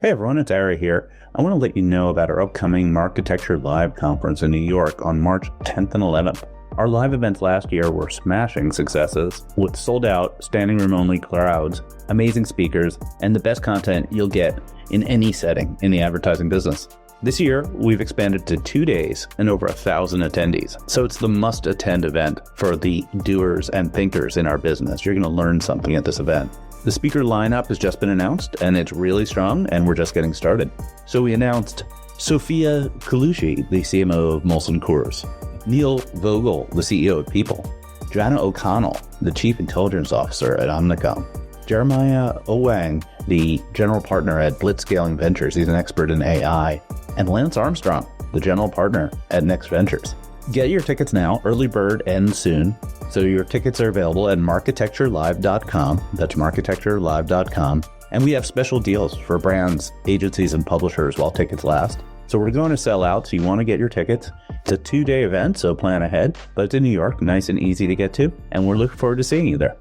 Hey everyone, it's Ari here. I want to let you know about our upcoming Marketecture Live conference in New York on March 10th and 11th. Our live events last year were smashing successes with sold out, standing room only crowds, amazing speakers, and the best content you'll get in any setting in the advertising business. This year, we've expanded to 2 days and over 1,000 attendees. So it's the must-attend event for the doers and thinkers in our business. You're going to learn something at this event. The speaker lineup has just been announced, and it's really strong, and we're just getting started. So we announced Sophia Colucci, the CMO of Molson Coors, Neil Vogel, the CEO of People, Joanna O'Connell, the Chief Intelligence Officer at Omnicom, Jeremiah Owang, the General Partner at Blitzscaling Ventures, he's an expert in AI, and Lance Armstrong, the General Partner at Next Ventures. Get your tickets now. Early bird ends soon. So your tickets are available at marketecturelive.com. That's marketecturelive.com. And we have special deals for brands, agencies, and publishers while tickets last. So we're going to sell out, so you want to get your tickets. It's a 2-day event, so plan ahead. But it's in New York, nice and easy to get to. And we're looking forward to seeing you there.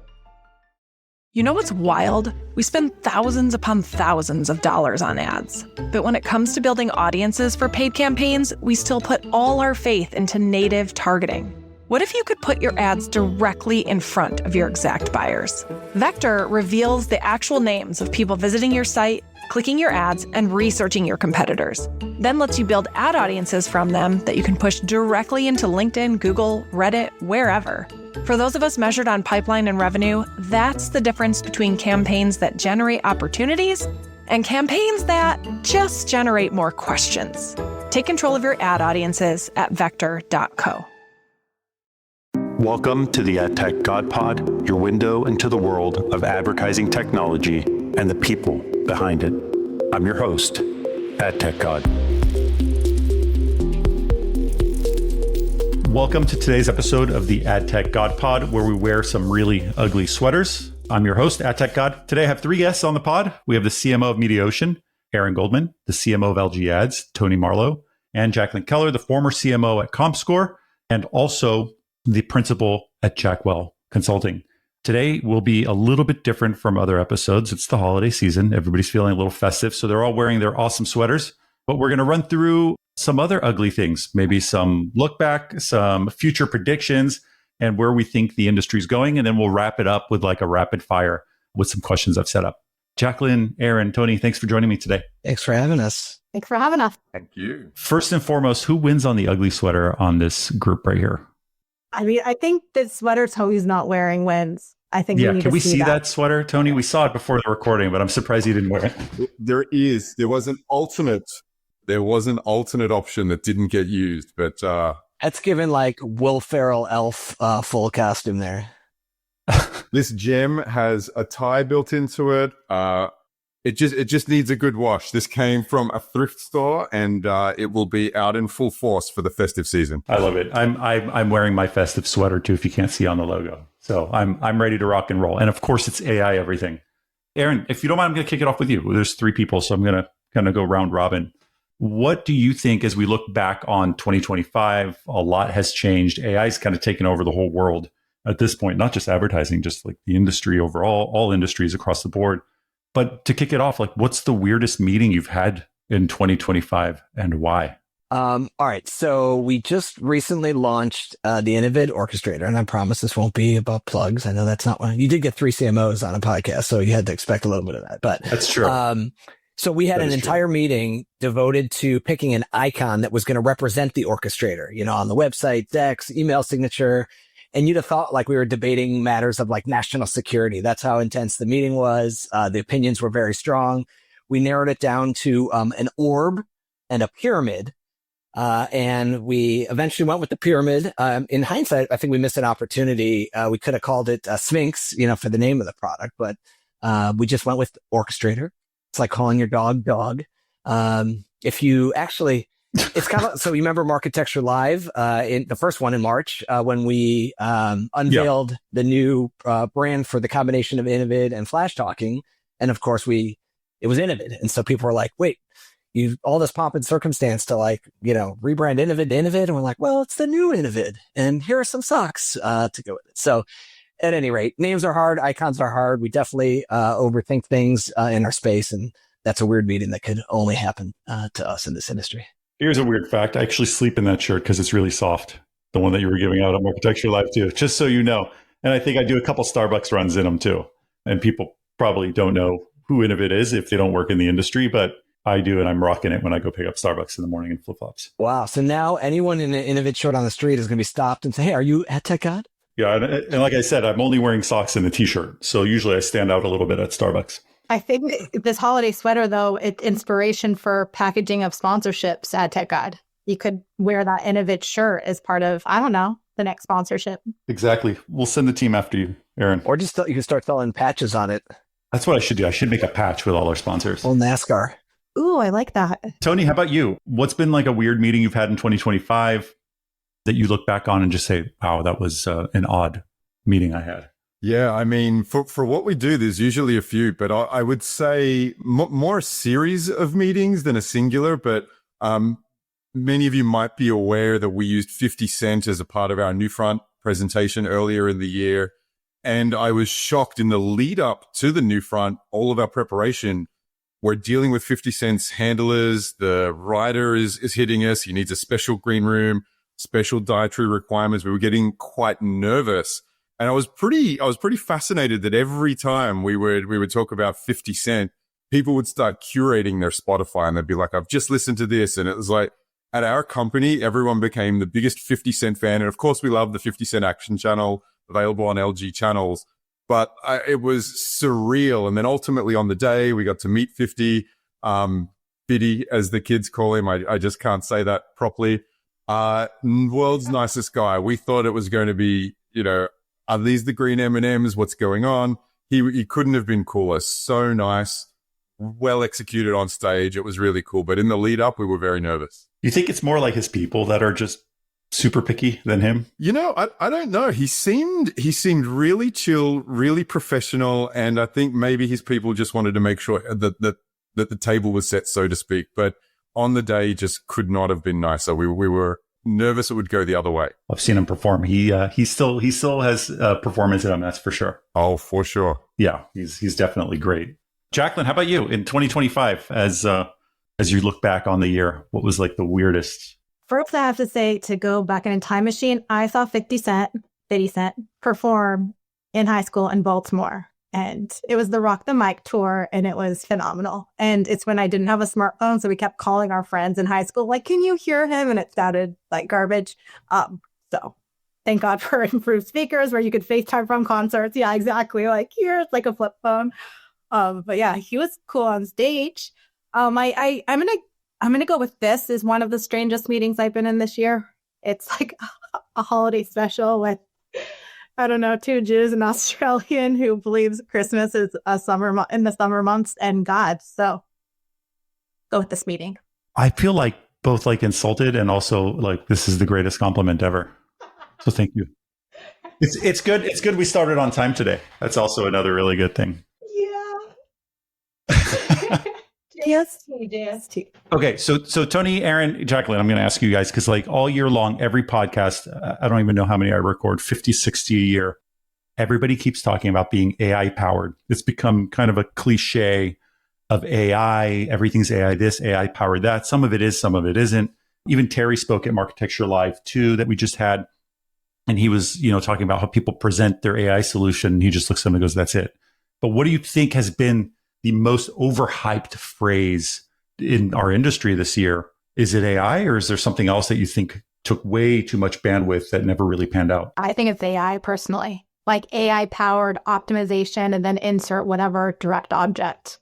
You know what's wild? We spend thousands upon thousands of dollars on ads. But when it comes to building audiences for paid campaigns, we still put all our faith into native targeting. What if you could put your ads directly in front of your exact buyers? Vector reveals the actual names of people visiting your site, clicking your ads, and researching your competitors. Then lets you build ad audiences from them that you can push directly into LinkedIn, Google, Reddit, wherever. For those of us measured on pipeline and revenue, that's the difference between campaigns that generate opportunities and campaigns that just generate more questions. Take control of your ad audiences at vector.co. Welcome to the AdTechGod Pod, your window into the world of advertising technology and the people behind it. I'm your host, AdTechGod. Welcome to today's episode of the AdTechGod Pod, where we wear some really ugly sweaters. I'm your host, AdTechGod. Today I have 3 guests on the pod. We have the CMO of Mediaocean, Aaron Goldman, the CMO of LG Ads, Tony Marlow, and Jackelyn Keller, the former CMO at ComScore, and also the principal at Jackwell Consulting. Today will be a little bit different from other episodes. It's the holiday season. Everybody's feeling a little festive, so they're all wearing their awesome sweaters. But we're going to run through some other ugly things, maybe some look back, some future predictions, and where we think the industry is going. And then we'll wrap it up with like a rapid fire with some questions I've set up. Jackelyn, Aaron, Tony, thanks for joining me today. Thanks for having us. Thanks for having us. Thank you. First and foremost, who wins on the ugly sweater on this group right here? I mean, I think the sweater Tony's not wearing wins. I think can we see that sweater, Tony? We saw it before the recording, but I'm surprised you didn't wear it. There was an alternate option that didn't get used, but That's given like Will Ferrell elf full costume there. this gem has a tie built into it. It just needs a good wash. This came from a thrift store, and it will be out in full force for the festive season. I love it. I'm wearing my festive sweater too, if you can't see on the logo. So I'm ready to rock and roll. And of course, it's AI everything. Aaron, if you don't mind, I'm going to kick it off with you. There's 3 people, so I'm going to kind of go round robin. What do you think as we look back on 2025? A lot has changed. AI is kind of taken over the whole world at this point, not just advertising, just like the industry overall, all industries across the board. But to kick it off, like, what's the weirdest meeting you've had in 2025 and why? All right. So we just recently launched the Innovid Orchestrator, and I promise this won't be about plugs. I know that's not one. You did get 3 CMOs on a podcast, so you had to expect a little bit of that. But that's true. So we had an entire meeting devoted to picking an icon that was going to represent the orchestrator, you know, on the website, decks, email signature. And you'd have thought like we were debating matters of like national security. That's how intense the meeting was. The opinions were very strong. We narrowed it down to an orb and a pyramid. And we eventually went with the pyramid. In hindsight, I think we missed an opportunity. We could have called it Sphinx, you know, for the name of the product, but we just went with Orchestrator. It's like calling your dog dog. If you actually, it's kind of, so you remember Marketecture Live, in the first one in March, when we unveiled the new brand for the combination of Innovid and Flash Talking. And of course it was Innovid. And so people were like, wait, all this pomp and circumstance to like, you know, rebrand Innovid to Innovid. And we're like, well, it's the new Innovid. And here are some socks to go with it. So at any rate, names are hard, icons are hard. We definitely overthink things in our space. And that's a weird meeting that could only happen to us in this industry. Here's a weird fact. I actually sleep in that shirt because it's really soft. The one that you were giving out on Architecture Live too, just so you know. And I think I do a couple Starbucks runs in them too. And people probably don't know who Innovate is if they don't work in the industry, but I do, and I'm rocking it when I go pick up Starbucks in the morning in flip-flops. Wow. So now anyone in an Innovate shirt on the street is going to be stopped and say, hey, are you AdTechGod? Yeah. And like I said, I'm only wearing socks and a t-shirt. So usually I stand out a little bit at Starbucks. I think this holiday sweater, though, it's inspiration for packaging of sponsorships at AdTechGod. You could wear that Innovate shirt as part of, I don't know, the next sponsorship. Exactly. We'll send the team after you, Aaron. Or just you can start selling patches on it. That's what I should do. I should make a patch with all our sponsors. Oh, NASCAR. Ooh, I like that. Tony, how about you? What's been like a weird meeting you've had in 2025 that you look back on and just say, wow, that was an odd meeting I had? Yeah, I mean, for what we do, there's usually a few, but I would say more a series of meetings than a singular. But many of you might be aware that we used 50 Cent as a part of our NewFront presentation earlier in the year. And I was shocked in the lead up to the NewFront, all of our preparation, we're dealing with 50 Cent's handlers. The writer is hitting us. He needs a special green room, special dietary requirements. We were getting quite nervous. And I was pretty fascinated that every time we would talk about 50 Cent, people would start curating their Spotify and they'd be like, I've just listened to this. And it was like, at our company, everyone became the biggest 50 Cent fan. And of course, we love the 50 Cent Action channel available on LG channels. But it was surreal. And then ultimately on the day, we got to meet 50, Biddy, as the kids call him. I just can't say that properly. World's nicest guy. We thought it was going to be, are these the green M&Ms? What's going on? He couldn't have been cooler. So nice. Well executed on stage. It was really cool. But in the lead up, we were very nervous. You think it's more like his people that are just super picky than him? I don't know. He seemed really chill, really professional. And I think maybe his people just wanted to make sure that the table was set, so to speak. But on the day, just could not have been nicer. We were nervous it would go the other way. I've seen him perform. He still has performance in him. That's for sure. Oh, for sure. Yeah, he's definitely great. Jackelyn, how about you in 2025? As you look back on the year, what was like the weirdest? First, I have to say, to go back in a time machine, I saw 50 Cent perform in high school in Baltimore. And it was the Rock the Mic tour, and it was phenomenal. And it's when I didn't have a smartphone, so we kept calling our friends in high school, like, can you hear him? And it sounded like garbage. So thank God for improved speakers where you could FaceTime from concerts. Yeah, exactly. Like, here's like a flip phone. But yeah, he was cool on stage. I'm gonna go with this is one of the strangest meetings I've been in this year. It's like a holiday special with, I don't know, two Jews, an Australian who believes Christmas is in the summer months and God. So go with this meeting. I feel like both like insulted and also like this is the greatest compliment ever. So thank you. It's good. It's good we started on time today. That's also another really good thing. Yeah. JST. Okay, so Tony, Aaron, Jackelyn, I'm going to ask you guys because like all year long, every podcast, I don't even know how many I record, 50, 60 a year. Everybody keeps talking about being AI powered. It's become kind of a cliche of AI. Everything's AI this, AI powered that. Some of it is, some of it isn't. Even Terry spoke at Architecture Live too that we just had. And he was, talking about how people present their AI solution. He just looks at them and goes, that's it. But what do you think has been the most overhyped phrase in our industry this year? Is it AI or is there something else that you think took way too much bandwidth that never really panned out? I think it's AI personally, like AI powered optimization and then insert whatever direct object,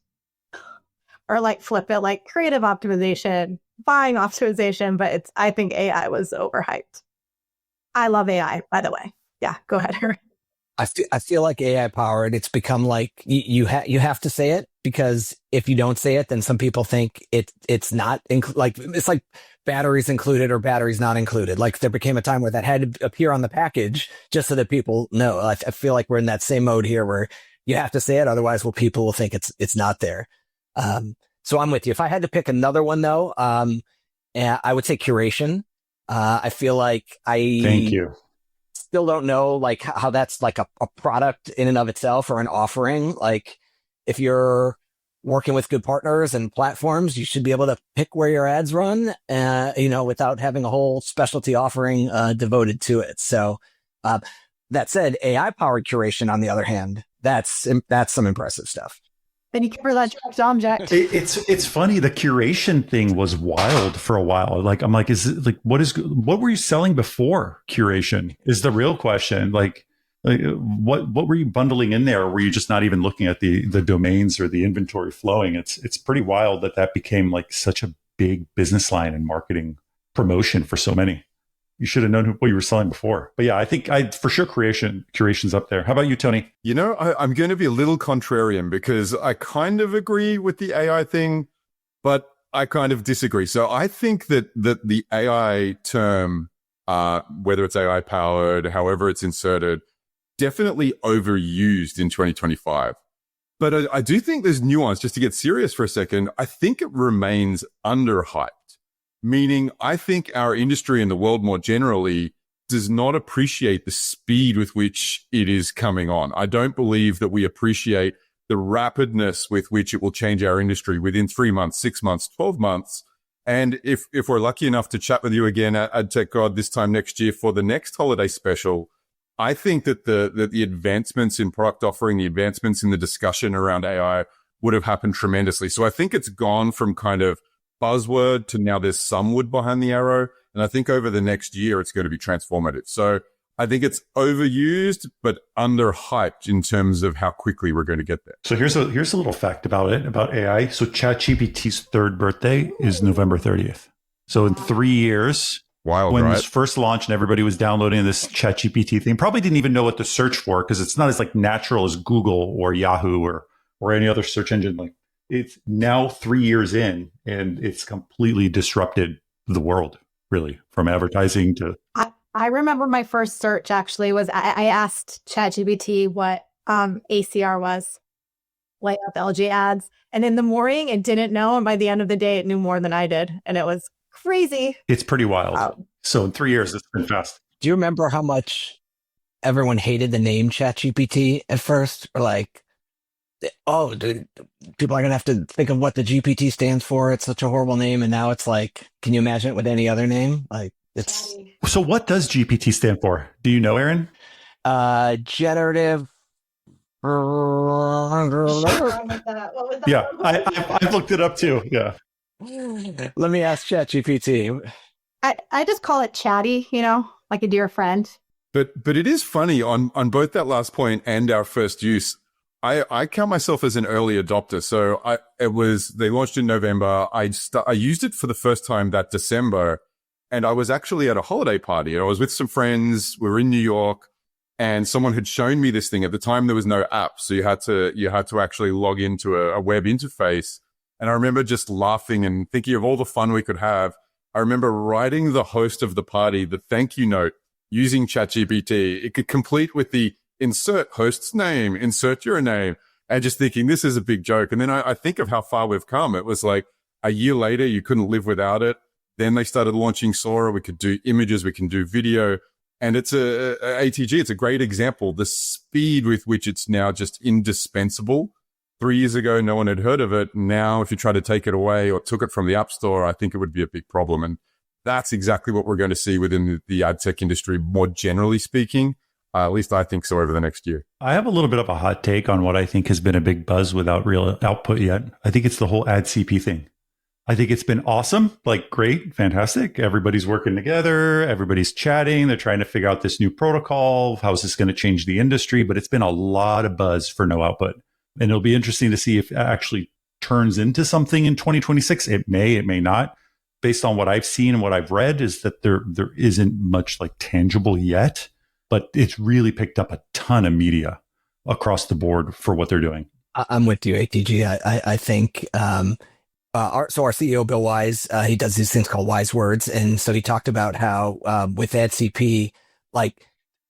or like flip it like creative optimization, buying optimization. But I think AI was overhyped. I love AI, by the way. Yeah, go ahead, Aaron. I feel like AI powered. It's become like you have to say it because if you don't say it, then some people think it's not it's like batteries included or batteries not included. Like there became a time where that had to appear on the package just so that people know. I feel like we're in that same mode here where you have to say it, otherwise, people will think it's not there. So I'm with you. If I had to pick another one though, I would say curation. I feel like Thank you. Still don't know like how that's like a product in and of itself or an offering. Like if you're working with good partners and platforms, you should be able to pick where your ads run, without having a whole specialty offering devoted to it. So that said, AI powered curation, on the other hand, that's some impressive stuff. Then you cover that Dom Jack. It's funny. The curation thing was wild for a while. Like, I'm like, is it like, what were you selling before curation is the real question. Like what were you bundling in there? Or were you just not even looking at the domains or the inventory flowing? It's pretty wild that became like such a big business line and marketing promotion for so many. You should have known what you were selling before. But yeah, I think for sure curation's up there. How about you, Tony? I'm going to be a little contrarian because I kind of agree with the AI thing, but I kind of disagree. So I think that the AI term, whether it's AI powered, however it's inserted, definitely overused in 2025. But I do think there's nuance. Just to get serious for a second, I think it remains underhyped. Meaning, I think our industry and the world more generally does not appreciate the speed with which it is coming on. I don't believe that we appreciate the rapidness with which it will change our industry within 3 months, 6 months, 12 months. And if we're lucky enough to chat with you again at AdTechGod this time next year for the next holiday special, I think that the advancements in product offering, the advancements in the discussion around AI would have happened tremendously. So I think it's gone from kind of buzzword to now there's some wood behind the arrow. And I think over the next year, it's going to be transformative. So I think it's overused, but underhyped in terms of how quickly we're going to get there. So here's a little fact about AI. So ChatGPT's third birthday is November 30th. So in 3 years, wild, when right? this first launched and everybody was downloading this ChatGPT thing, probably didn't even know what to search for because it's not as like natural as Google or Yahoo or any other search engine. Like, it's now 3 years in and it's completely disrupted the world, really, from advertising to... I remember my first search actually was I asked ChatGPT what ACR was, layout LG ads. And in the morning, it didn't know. And by the end of the day, it knew more than I did. And it was crazy. It's pretty wild. So in 3 years, it's been fast. Do you remember how much everyone hated the name ChatGPT at first? Or like, oh, dude, people are going to have to think of what the GPT stands for. It's such a horrible name. And now it's like, can you imagine it with any other name? Like, it's... So what does GPT stand for? Do you know, Aaron? Generative... Yeah, I've looked it up too. Yeah. Let me ask ChatGPT. I just call it chatty, like a dear friend. But it is funny on both that last point and our first use. I count myself as an early adopter. So they launched in November. I used it for the first time that December, and I was actually at a holiday party. I was with some friends. We were in New York, and someone had shown me this thing. At the time, there was no app, so you had to actually log into a web interface. And I remember just laughing and thinking of all the fun we could have. I remember writing the host of the party the thank you note using ChatGPT. It could complete with the insert host's name, insert your name, and just thinking this is a big joke. And then I think of how far we've come. It was like a year later, you couldn't live without it. Then they started launching Sora. We could do images, we can do video. And it's a ATG. It's a great example. The speed with which it's now just indispensable. 3 years ago, no one had heard of it. Now, if you try to take it away or took it from the App Store, I think it would be a big problem. And that's exactly what we're going to see within the ad tech industry, more generally speaking. At least I think so over the next year. I have a little bit of a hot take on what I think has been a big buzz without real output yet. I think it's the whole AdCP thing. I think it's been awesome, like great, fantastic. Everybody's working together. Everybody's chatting. They're trying to figure out this new protocol. How's this going to change the industry? But it's been a lot of buzz for no output. And it'll be interesting to see if it actually turns into something in 2026. It may not. Based on what I've seen and what I've read is that there isn't much like tangible yet, but it's really picked up a ton of media across the board for what they're doing. I'm with you, ATG. I think, our CEO, Bill Wise, he does these things called wise words. And so he talked about how, with AdCP, like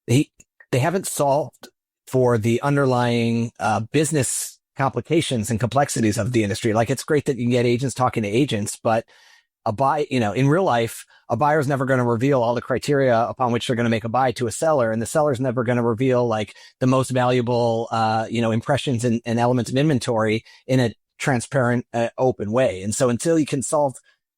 they haven't solved for the underlying, business complications and complexities of the industry. Like it's great that you can get agents talking to agents, but in real life, a buyer's never going to reveal all the criteria upon which they're going to make a buy to a seller. And the seller's never going to reveal like the most valuable, impressions and elements of inventory in a transparent, open way. And so until you can solve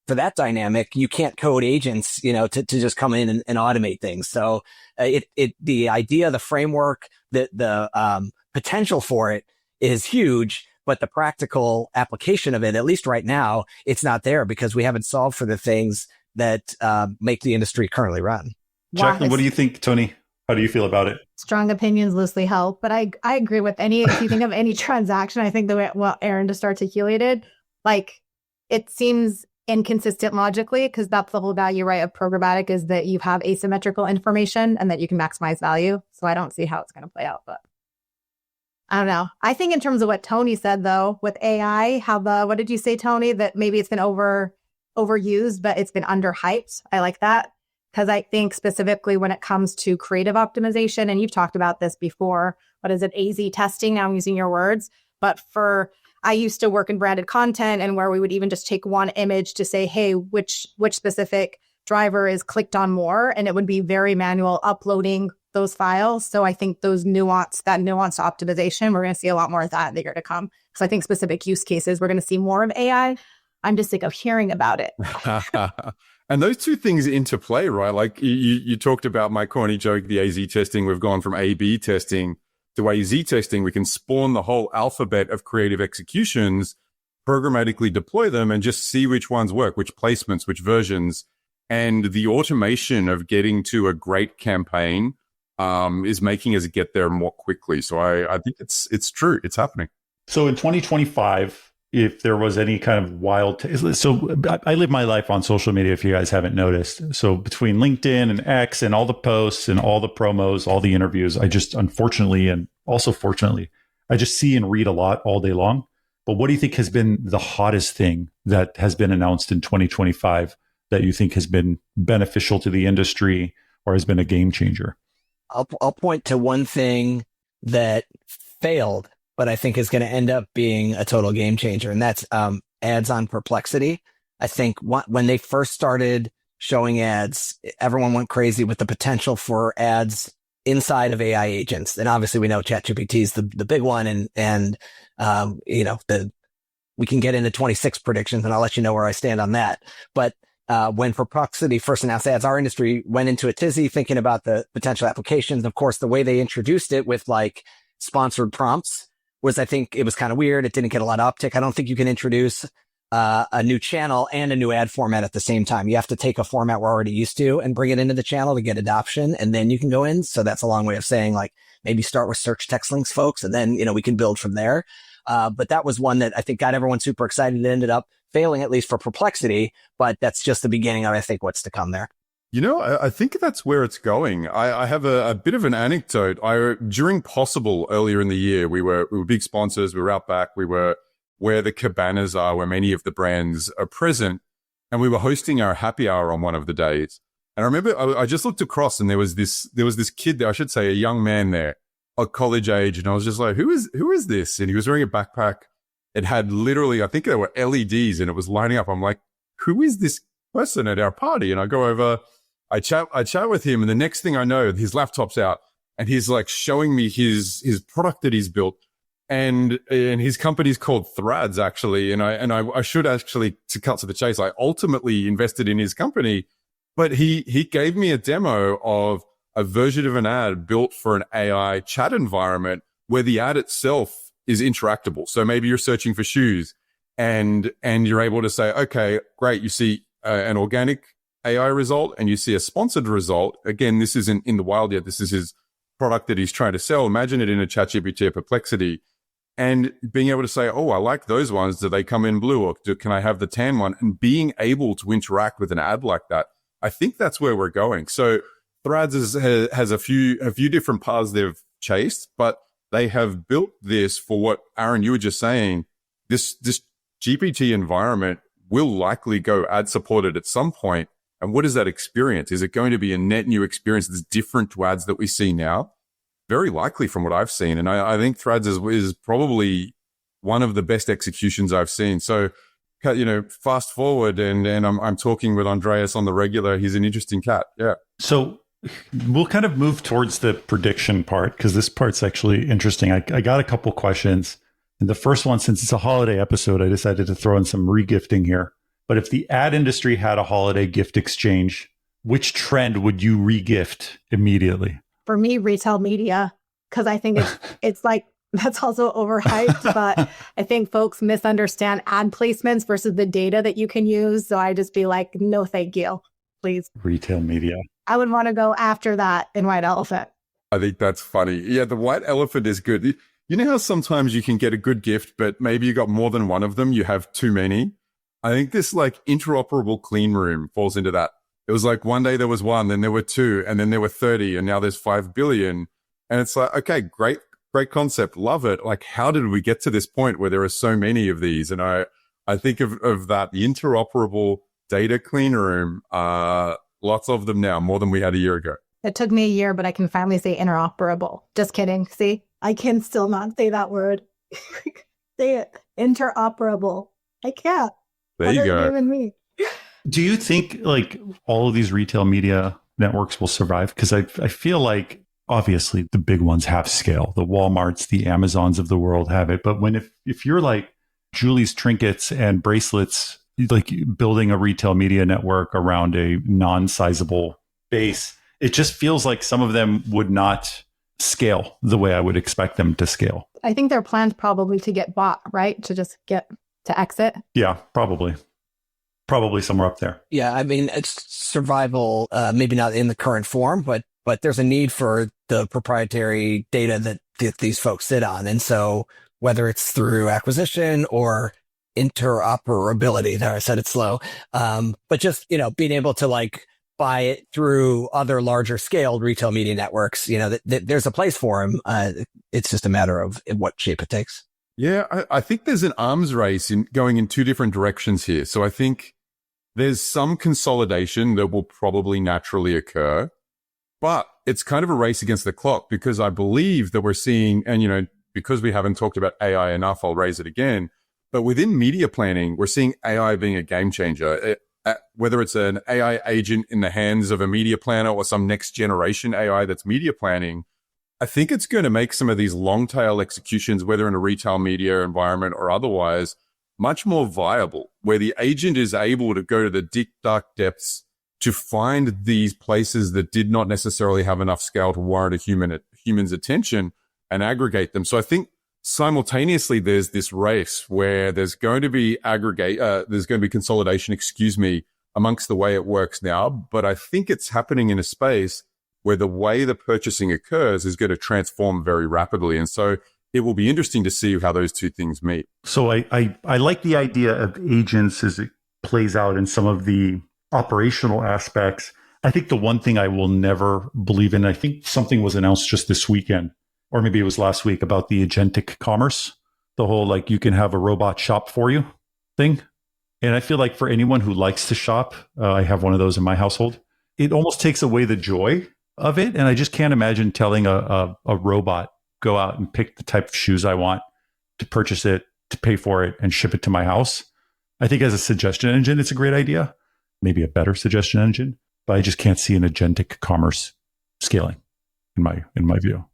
for that dynamic, you can't code agents, to just come in and automate things. So the idea, the framework, the potential for it is huge, but the practical application of it, at least right now, it's not there because we haven't solved for the things that make the industry currently run. Jackelyn, what do you think, Tony? How do you feel about it? Strong opinions loosely held, but I agree with if you think of any transaction, I think the way, Aaron just articulated, it seems inconsistent logically because that's the whole value, right, of programmatic is that you have asymmetrical information and that you can maximize value. So I don't see how it's going to play out, but I don't know. I think in terms of what Tony said, though, with AI, what did you say, Tony, that maybe it's been overused, but it's been underhyped. I like that. Because I think specifically when it comes to creative optimization, and you've talked about this before, what is it, AZ testing? Now I'm using your words. But I used to work in branded content and where we would even just take one image to say, hey, which specific driver is clicked on more? And it would be very manual uploading those files. So I think that nuanced optimization, we're going to see a lot more of that in the year to come. Because I think specific use cases, we're going to see more of AI. I'm just sick of hearing about it. And those two things interplay, right? Like you talked about my corny joke, the AZ testing. We've gone from A/B testing to AZ testing. We can spawn the whole alphabet of creative executions, programmatically deploy them, and just see which ones work, which placements, which versions. And the automation of getting to a great campaign is making us get there more quickly. So I think it's true. It's happening. So in 2025, if there was any kind of wild, so I live my life on social media, if you guys haven't noticed. So between LinkedIn and X and all the posts and all the promos, all the interviews, I just unfortunately, and also fortunately, I just see and read a lot all day long. But what do you think has been the hottest thing that has been announced in 2025 that you think has been beneficial to the industry or has been a game changer? I'll point to one thing that failed, but I think is going to end up being a total game changer. And that's ads on Perplexity. I think when they first started showing ads, everyone went crazy with the potential for ads inside of AI agents. And obviously we know ChatGPT is the big one. And we can get into 26 predictions and I'll let you know where I stand on that. But when Perplexity first announced ads, our industry went into a tizzy thinking about the potential applications. Of course, the way they introduced it with sponsored prompts was, I think it was kind of weird. It didn't get a lot of uptick. I don't think you can introduce a new channel and a new ad format at the same time. You have to take a format we're already used to and bring it into the channel to get adoption, and then you can go in. So that's a long way of saying maybe start with search text links, folks, and then we can build from there. But that was one that I think got everyone super excited. It ended up failing, at least for Perplexity, but that's just the beginning of, I think, what's to come there. I think that's where it's going. I have a bit of an anecdote. During Possible earlier in the year, we were big sponsors. We were out back. We were where the cabanas are, where many of the brands are present. And we were hosting our happy hour on one of the days. And I remember I just looked across and there was this kid there, I should say a young man there, at college age. And I was just like, who is this? And he was wearing a backpack. It had literally, I think there were LEDs and it was lighting up. I'm like, who is this person at our party? And I go over, I chat with him, and the next thing I know, his laptop's out, and he's showing me his product that he's built, and his company's called Thrads actually, and I should actually, to cut to the chase, I ultimately invested in his company, but he gave me a demo of a version of an ad built for an AI chat environment where the ad itself is interactable. So maybe you're searching for shoes, and you're able to say, okay, great, you see an organic AI result and you see a sponsored result. Again, this isn't in the wild yet. This is his product that he's trying to sell. Imagine it in a ChatGPT or Perplexity, and being able to say, oh, I like those ones. Do they come in blue, or can I have the tan one? And being able to interact with an ad like that, I think that's where we're going. So Threads has a few different paths they've chased, but they have built this for what, Aaron, you were just saying, this GPT environment will likely go ad supported at some point. And what is that experience? Is it going to be a net new experience that's different to ads that we see now? Very likely from what I've seen. And I think Threads is probably one of the best executions I've seen. So, fast forward and I'm talking with Andreas on the regular. He's an interesting cat. Yeah. So we'll kind of move towards the prediction part, because this part's actually interesting. I got a couple questions. And the first one, since it's a holiday episode, I decided to throw in some regifting here. But if the ad industry had a holiday gift exchange, which trend would you regift immediately? For me, retail media, because I think it's like, that's also overhyped, but I think folks misunderstand ad placements versus the data that you can use. So I just be like, no, thank you, please. Retail media. I would want to go after that in White Elephant. I think that's funny. Yeah, the white elephant is good. You know how sometimes you can get a good gift, but maybe you got more than one of them, you have too many? I think this like interoperable clean room falls into that. It was like one day there was one, then there were two, and then there were 30, and now there's 5 billion. And it's like, okay, great concept. Love it. Like, how did we get to this point where there are so many of these? And I think of that, the interoperable data clean room, lots of them now, more than we had a year ago. It took me a year, but I can finally say interoperable. Just kidding. See, I can still not say that word. Say it. Interoperable. I can't. There you go. Even me. Do you think like all of these retail media networks will survive? Because I feel like obviously the big ones have scale. The Walmarts, the Amazons of the world have it. But if you're like Julie's Trinkets and Bracelets, like building a retail media network around a non-sizable base, it just feels like some of them would not scale the way I would expect them to scale. I think their plan's probably to get bought, right? To just get to exit. Yeah, probably somewhere up there. Yeah, I mean, it's survival, maybe not in the current form, but there's a need for the proprietary data that these folks sit on. And so whether it's through acquisition or interoperability, there I said it slow, but just, being able to like buy it through other larger scaled retail media networks, there's a place for them. It's just a matter of what shape it takes. Yeah, I think there's an arms race going in two different directions here. So I think there's some consolidation that will probably naturally occur, but it's kind of a race against the clock because I believe that we're seeing, and because we haven't talked about AI enough, I'll raise it again. But within media planning, we're seeing AI being a game changer. Whether it's an AI agent in the hands of a media planner or some next generation AI that's media planning, I think it's going to make some of these long tail executions, whether in a retail media environment or otherwise, much more viable, where the agent is able to go to the deep, dark depths to find these places that did not necessarily have enough scale to warrant a human's attention and aggregate them. So I think simultaneously, there's this race where there's going to be consolidation, amongst the way it works now. But I think it's happening in a space where the way the purchasing occurs is going to transform very rapidly. And so it will be interesting to see how those two things meet. So I like the idea of agents as it plays out in some of the operational aspects. I think the one thing I will never believe in, I think something was announced just this weekend, or maybe it was last week, about the agentic commerce, the whole like you can have a robot shop for you thing. And I feel like for anyone who likes to shop, I have one of those in my household, it almost takes away the joy of it. And I just can't imagine telling a robot, go out and pick the type of shoes I want, to purchase it, to pay for it, and ship it to my house. I think as a suggestion engine, it's a great idea. Maybe a better suggestion engine, but I just can't see an agentic commerce scaling in my view.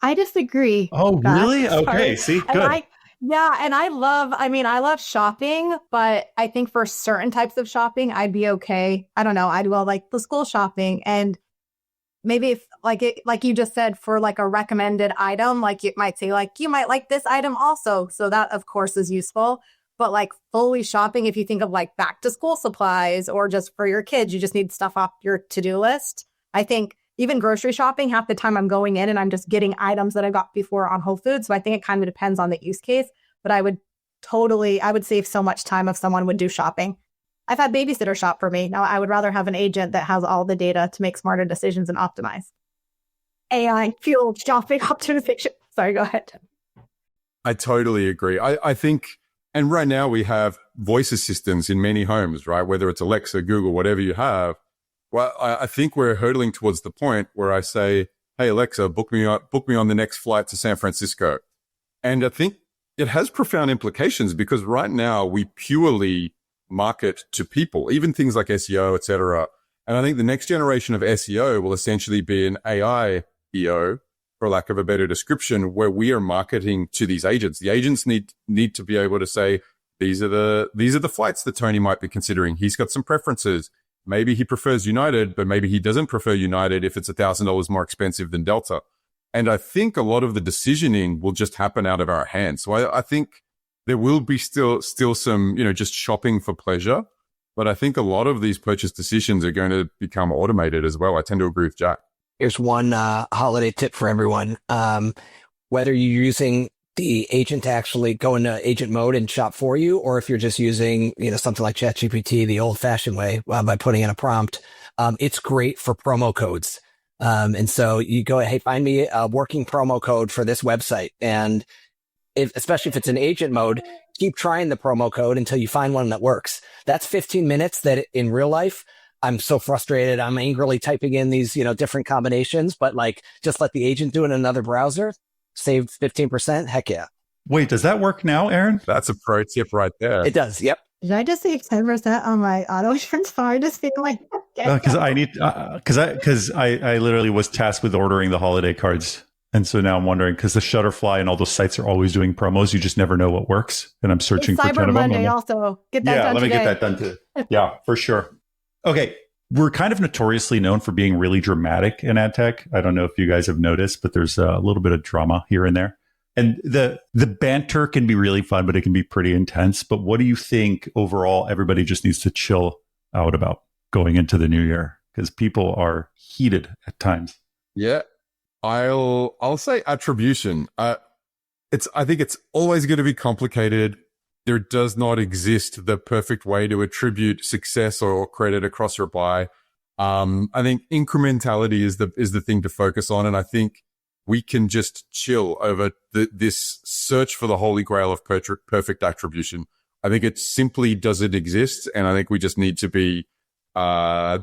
I disagree. Oh, really? Okay. See, good. I love shopping, but I think for certain types of shopping, I'd be okay. I don't know. I'd well like the school shopping, and maybe if like you just said, for like a recommended item, like it might say like, you might like this item also. So that of course is useful, but like fully shopping, if you think of like back to school supplies or just for your kids, you just need stuff off your to-do list. I think even grocery shopping, half the time I'm going in and I'm just getting items that I got before on Whole Foods. So I think it kind of depends on the use case, but I would save so much time if someone would do shopping. I've had babysitter shop for me. Now I would rather have an agent that has all the data to make smarter decisions and optimize. AI fueled shopping optimization. Sorry, go ahead. I totally agree. I think, and right now we have voice assistants in many homes, right? Whether it's Alexa, Google, whatever you have. Well, I think we're hurtling towards the point where I say, hey, Alexa, book me on the next flight to San Francisco. And I think it has profound implications because right now we purely market to people, even things like SEO, et cetera. And I think the next generation of SEO will essentially be an AI EO for lack of a better description, where we are marketing to these agents. The agents need to be able to say, these are the flights that Tony might be considering. He's got some preferences. Maybe he prefers United, but maybe he doesn't prefer United if it's $1,000 more expensive than Delta. And I think a lot of the decisioning will just happen out of our hands. So I think there will be still some, just shopping for pleasure. But I think a lot of these purchase decisions are going to become automated as well. I tend to agree with Jack. Here's one holiday tip for everyone. Whether you're using the agent to actually go into agent mode and shop for you, or if you're just using, something like ChatGPT the old-fashioned way by putting in a prompt, it's great for promo codes. And so you go, hey, find me a working promo code for this website. And especially if it's in agent mode, keep trying the promo code until you find one that works. That's 15 minutes that in real life, I'm so frustrated. I'm angrily typing in these, different combinations, but just let the agent do it in another browser, save 15%. Heck yeah. Wait, does that work now, Aaron? That's a pro tip right there. It does. Yep. Did I just say 10% on my auto insurance phone? I just feel like because I literally was tasked with ordering the holiday cards. And so now I'm wondering, because the Shutterfly and all those sites are always doing promos, you just never know what works. And I'm searching for 10 of them. Monday also. Get that done let me today. get that done too. Yeah, for sure. Okay. We're kind of notoriously known for being really dramatic in ad tech. I don't know if you guys have noticed, but there's a little bit of drama here and there. And the banter can be really fun, but it can be pretty intense. But what do you think overall everybody just needs to chill out about going into the new year? Because people are heated at times. Yeah. I'll say attribution. I think it's always going to be complicated. There does not exist the perfect way to attribute success or credit across your buy. I think incrementality is the thing to focus on, and I think we can just chill over this search for the holy grail of perfect attribution. I think it simply doesn't exist, and I think we just need to be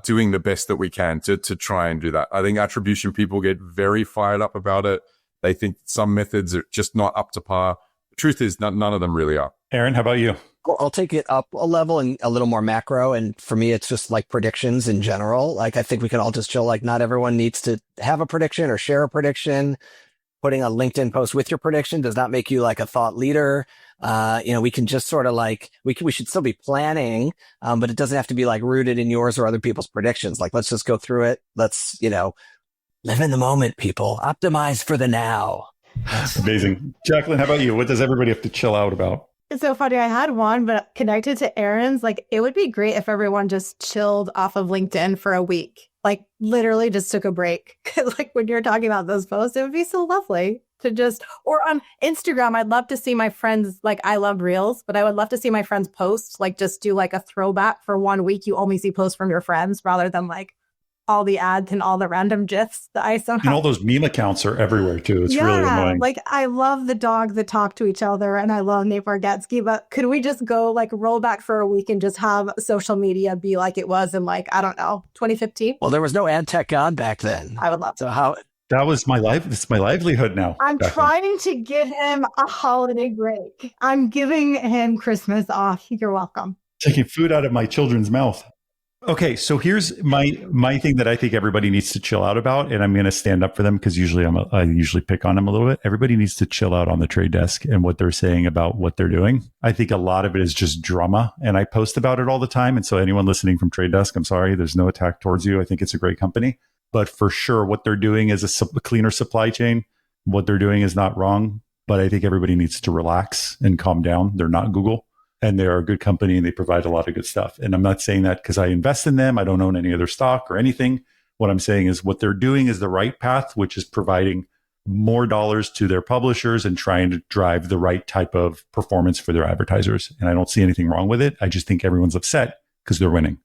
doing the best that we can to try and do that. I think attribution people get very fired up about it. They think some methods are just not up to par. The truth is, none of them really are. Aaron, how about you? I'll take it up a level and a little more macro. And for me, it's just like predictions in general. I think we can all just chill. Not everyone needs to have a prediction or share a prediction. Putting a LinkedIn post with your prediction does not make you a thought leader. We can just sort of we should still be planning, but it doesn't have to be rooted in yours or other people's predictions. Let's just go through it. Let's, live in the moment, people. Optimize for the now. Amazing. Jackelyn, how about you? What does everybody have to chill out about? It's so funny. I had one, but connected to Aaron's, it would be great if everyone just chilled off of LinkedIn for a week. Literally just took a break. When you're talking about those posts, it would be so lovely to just, or on Instagram, I'd love to see my friends, I love reels, but I would love to see my friends post, just do a throwback for 1 week. You only see posts from your friends rather than all the ads and all the random GIFs that I somehow. And all those meme accounts are everywhere too. It's really annoying. I love the dogs that talk to each other and I love Nate Bargatze, but could we just go roll back for a week and just have social media be like it was in I don't know, 2015? Well, there was no AdTechGod back then. I would love to. So how? That was my life. It's my livelihood now. I'm trying to give him a holiday break. I'm giving him Christmas off. You're welcome. Taking food out of my children's mouth. Okay, so here's my thing that I think everybody needs to chill out about, and I'm going to stand up for them because usually I usually pick on them a little bit. Everybody needs to chill out on the trade desk and what they're saying about what they're doing. I think a lot of it is just drama, and I post about it all the time. And so anyone listening from Trade Desk, I'm sorry, there's no attack towards you. I think it's a great company, but for sure, what they're doing is a cleaner supply chain. What they're doing is not wrong, but I think everybody needs to relax and calm down. They're not Google. And they're a good company and they provide a lot of good stuff. And I'm not saying that because I invest in them. I don't own any of their stock or anything. What I'm saying is what they're doing is the right path, which is providing more dollars to their publishers and trying to drive the right type of performance for their advertisers. And I don't see anything wrong with it. I just think everyone's upset because they're winning.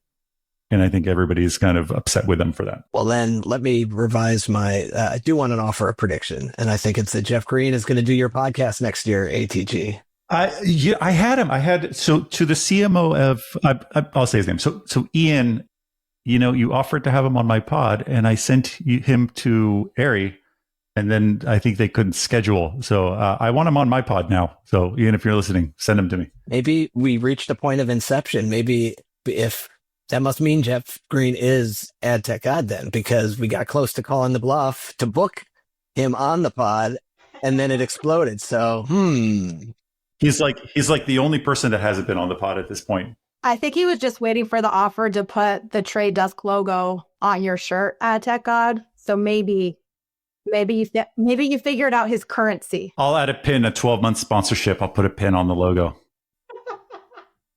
And I think everybody's kind of upset with them for that. Well, then let me revise my, I do want to offer a prediction. And I think it's that Jeff Green is going to do your podcast next year, ATG. I had him. So to the CMO of, I'll say his name. So Ian, you offered to have him on my pod and I sent him to Ari and then I think they couldn't schedule. So I want him on my pod now. So Ian, if you're listening, send him to me. Maybe we reached a point of inception. Maybe if that must mean Jeff Green is AdTechGod then, because we got close to calling the bluff to book him on the pod, and then it exploded. So, He's like the only person that hasn't been on the pod at this point. I think he was just waiting for the offer to put the Trade Desk logo on your shirt, AdTechGod. So maybe you figured out his currency. I'll add a pin, a 12-month sponsorship. I'll put a pin on the logo.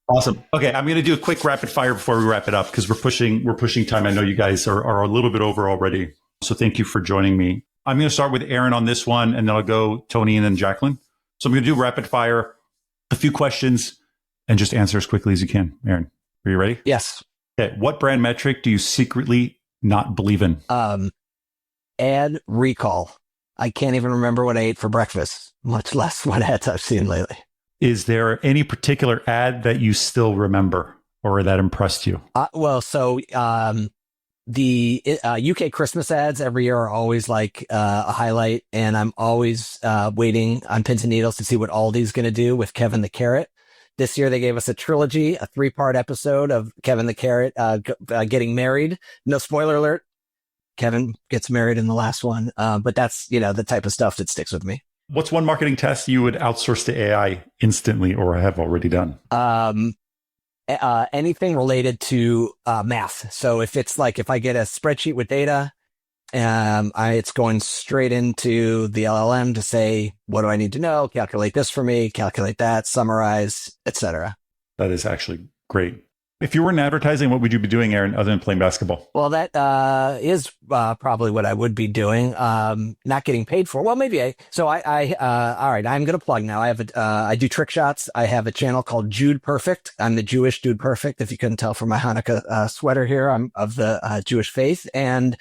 Awesome. Okay, I'm going to do a quick rapid fire before we wrap it up because we're pushing time. I know you guys are a little bit over already. So thank you for joining me. I'm going to start with Aaron on this one, and then I'll go Tony and then Jackelyn. So I'm going to do rapid fire, a few questions, and just answer as quickly as you can. Aaron, are you ready? Yes. Okay. What brand metric do you secretly not believe in? Ad recall. I can't even remember what I ate for breakfast, much less what ads I've seen lately. Is there any particular ad that you still remember or that impressed you? The UK Christmas ads every year are always like a highlight, and I'm always waiting on pins and needles to see what Aldi's going to do with Kevin the Carrot. This year they gave us a trilogy, a 3-part episode of Kevin the Carrot getting married. No spoiler alert. Kevin gets married in the last one, but that's the type of stuff that sticks with me. What's one marketing task you would outsource to AI instantly or have already done? Anything related to math. So if it's like, if I get a spreadsheet with data, it's going straight into the LLM to say, what do I need to know? Calculate this for me, calculate that, summarize, etc. That is actually great. If you were in advertising, what would you be doing, Aaron, other than playing basketball? Well, that is probably what I would be doing. Not getting paid for. Well, maybe all right, I'm going to plug now. I do trick shots. I have a channel called Jude Perfect. I'm the Jewish Dude Perfect. If you couldn't tell from my Hanukkah sweater here, I'm of the Jewish faith. And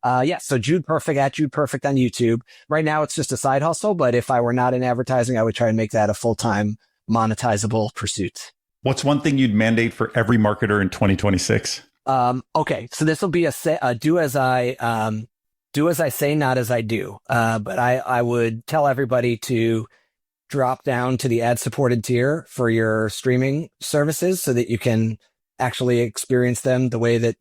so Jude Perfect at Jude Perfect on YouTube. Right now, it's just a side hustle. But if I were not in advertising, I would try and make that a full-time monetizable pursuit. What's one thing you'd mandate for every marketer in 2026? Okay, so this will be a do as I say, not as I do. But I would tell everybody to drop down to the ad-supported tier for your streaming services so that you can actually experience them the way that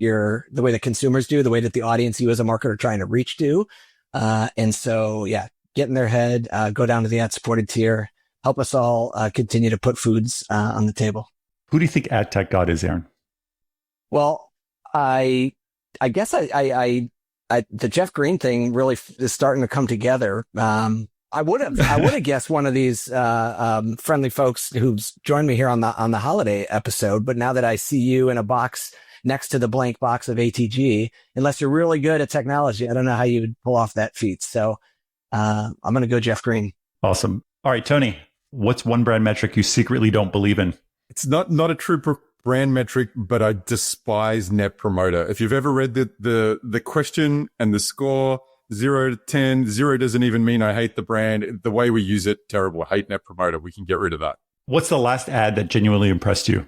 consumers do, the way that the audience you as a marketer are trying to reach do. And so, get in their head, go down to the ad-supported tier. Help us all continue to put foods on the table. Who do you think AdTechGod is, Aaron? Well, I guess the Jeff Green thing really is starting to come together. I would have guessed one of these friendly folks who's joined me here on the holiday episode. But now that I see you in a box next to the blank box of ATG, unless you're really good at technology, I don't know how you would pull off that feat. So I'm going to go Jeff Green. Awesome. All right, Tony. What's one brand metric you secretly don't believe in? It's not a true brand metric, but I despise Net Promoter. If you've ever read the question and the score, 0 to 10, 0 doesn't even mean I hate the brand. The way we use it, terrible. I hate Net Promoter. We can get rid of that. What's the last ad that genuinely impressed you?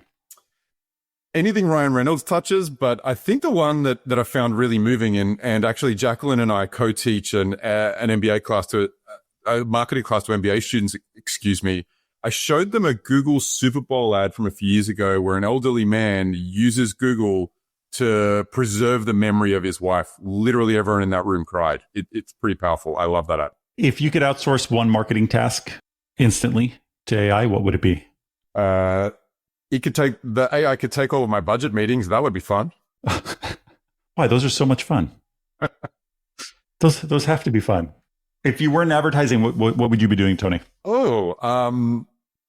Anything Ryan Reynolds touches, but I think the one that I found really moving, and actually Jackelyn and I co-teach an MBA class to a marketing class to MBA students, I showed them a Google Super Bowl ad from a few years ago where an elderly man uses Google to preserve the memory of his wife. Literally everyone in that room cried. It's pretty powerful. I love that ad. If you could outsource one marketing task instantly to AI, what would it be? AI could take all of my budget meetings. That would be fun. Why? Those are so much fun. Those have to be fun. If you were in advertising, what would you be doing, Tony?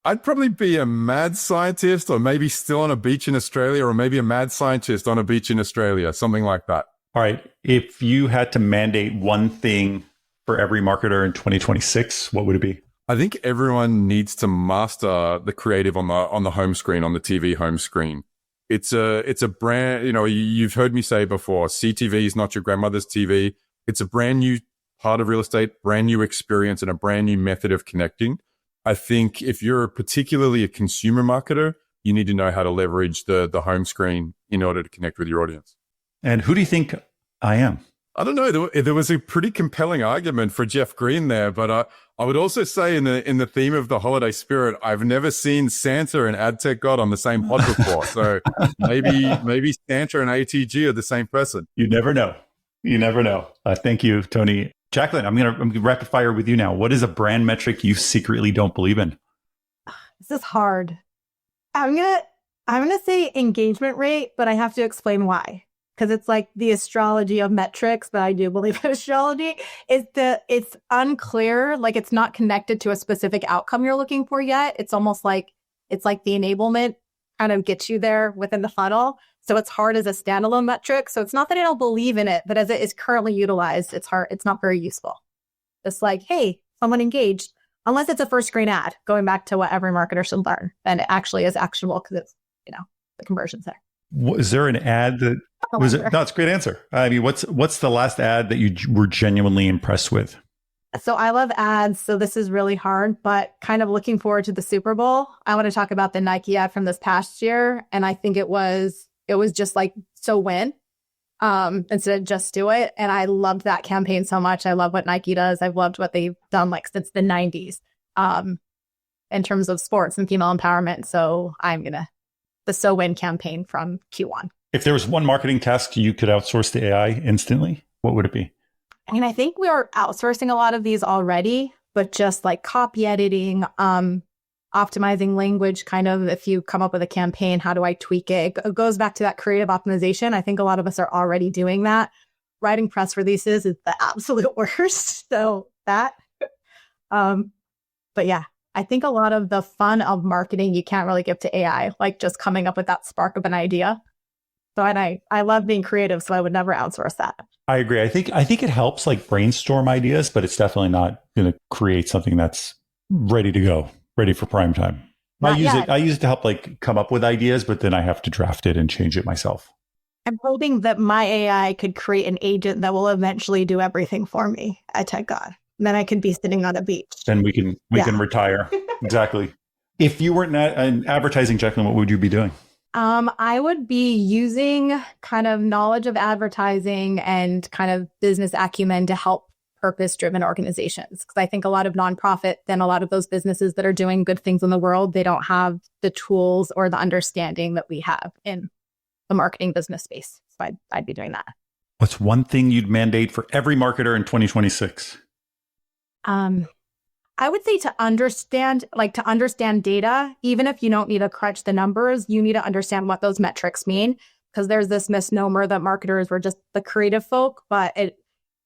I'd probably be a mad scientist, or maybe still on a beach in Australia, or maybe a mad scientist on a beach in Australia, something like that. All right. If you had to mandate one thing for every marketer in 2026, what would it be? I think everyone needs to master the creative on the home screen, on the TV home screen. It's a brand, you've heard me say before, CTV is not your grandmother's TV. It's a brand new part of real estate, brand new experience, and a brand new method of connecting. I think if you're particularly a consumer marketer, you need to know how to leverage the home screen in order to connect with your audience. And who do you think I am? I don't know. There was a pretty compelling argument for Jeff Green there, but I would also say in the theme of the holiday spirit, I've never seen Santa and AdTechGod on the same pod before. So maybe Santa and ATG are the same person. You never know. Thank you, Tony. Jackelyn, I'm gonna rapid fire with you now. What is a brand metric you secretly don't believe in? This is hard. I'm gonna say engagement rate, but I have to explain why. Because it's like the astrology of metrics, but I do believe in astrology, it's unclear, like it's not connected to a specific outcome you're looking for yet. It's almost like it's like the enablement kind of gets you there within the funnel. So it's hard as a standalone metric. So it's not that I don't believe in it, but as it is currently utilized, it's hard. It's not very useful. It's like, hey, someone engaged, unless it's a first screen ad, going back to what every marketer should learn. And it actually is actionable because it's, the conversion's there. Was there an ad that was it? No, it's a great answer. I mean, what's the last ad that you were genuinely impressed with? So I love ads. So this is really hard, but kind of looking forward to the Super Bowl. I want to talk about the Nike ad from this past year. And I think it was just like, so win, instead of just do it. And I loved that campaign so much. I love what Nike does. I've loved what they've done like since the 90s in terms of sports and female empowerment. So the So Win campaign from Q1. If there was one marketing task you could outsource to AI instantly, what would it be? I mean, I think we are outsourcing a lot of these already, but just like copy editing, optimizing language, kind of if you come up with a campaign, how do I tweak it? It goes back to that creative optimization. I think a lot of us are already doing that. Writing press releases is the absolute worst. So that, but yeah. I think a lot of the fun of marketing, you can't really give to AI, like just coming up with that spark of an idea. So and I love being creative, so I would never outsource that. I agree. I think it helps like brainstorm ideas, but it's definitely not going to create something that's ready to go, ready for prime time. I use it to help like come up with ideas, but then I have to draft it and change it myself. I'm hoping that my AI could create an agent that will eventually do everything for me at AdTechGod. Then I could be sitting on a beach. Then we can retire. Exactly. If you weren't in advertising, Jackelyn, what would you be doing? I would be using kind of knowledge of advertising and kind of business acumen to help purpose-driven organizations. Because I think a lot of nonprofit, then a lot of those businesses that are doing good things in the world, they don't have the tools or the understanding that we have in the marketing business space. So I'd be doing that. What's one thing you'd mandate for every marketer in 2026? I would say to understand data, even if you don't need to crunch the numbers, you need to understand what those metrics mean. Because there's this misnomer that marketers were just the creative folk, but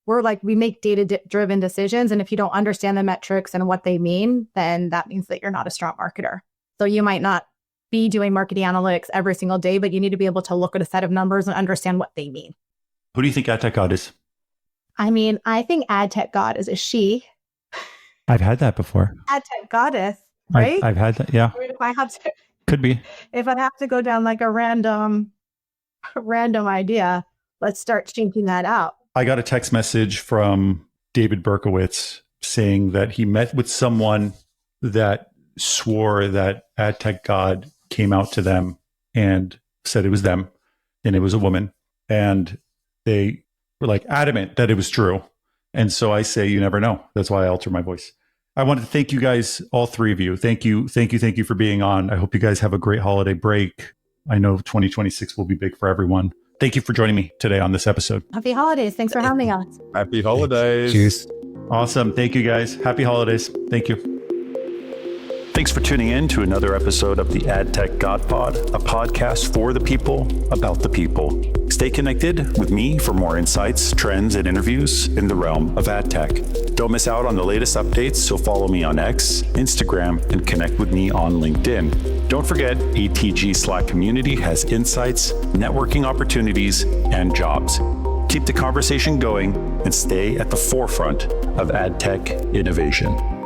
we make data-driven decisions. And if you don't understand the metrics and what they mean, then that means that you're not a strong marketer. So you might not be doing marketing analytics every single day, but you need to be able to look at a set of numbers and understand what they mean. Who do you think AdTechGod is? I mean, I think AdTechGod is a she. I've had that before. AdTech goddess, right? I've had that, yeah. I mean, if I have to, could be. If I'd have to go down like a random idea, let's start changing that out. I got a text message from David Berkowitz saying that he met with someone that swore that AdTechGod came out to them and said it was them, and it was a woman, and they were like adamant that it was true. And so I say, you never know. That's why I alter my voice. I wanted to thank you guys, all three of you. Thank you for being on. I hope you guys have a great holiday break. I know 2026 will be big for everyone. Thank you for joining me today on this episode. Happy holidays. Thanks for having us. Happy holidays. Cheers. Awesome. Thank you, guys. Happy holidays. Thank you. Thanks for tuning in to another episode of the AdTechGod Pod, a podcast for the people, about the people. Stay connected with me for more insights, trends, and interviews in the realm of AdTech. Don't miss out on the latest updates, so follow me on X, Instagram, and connect with me on LinkedIn. Don't forget, ATG Slack community has insights, networking opportunities, and jobs. Keep the conversation going and stay at the forefront of AdTech innovation.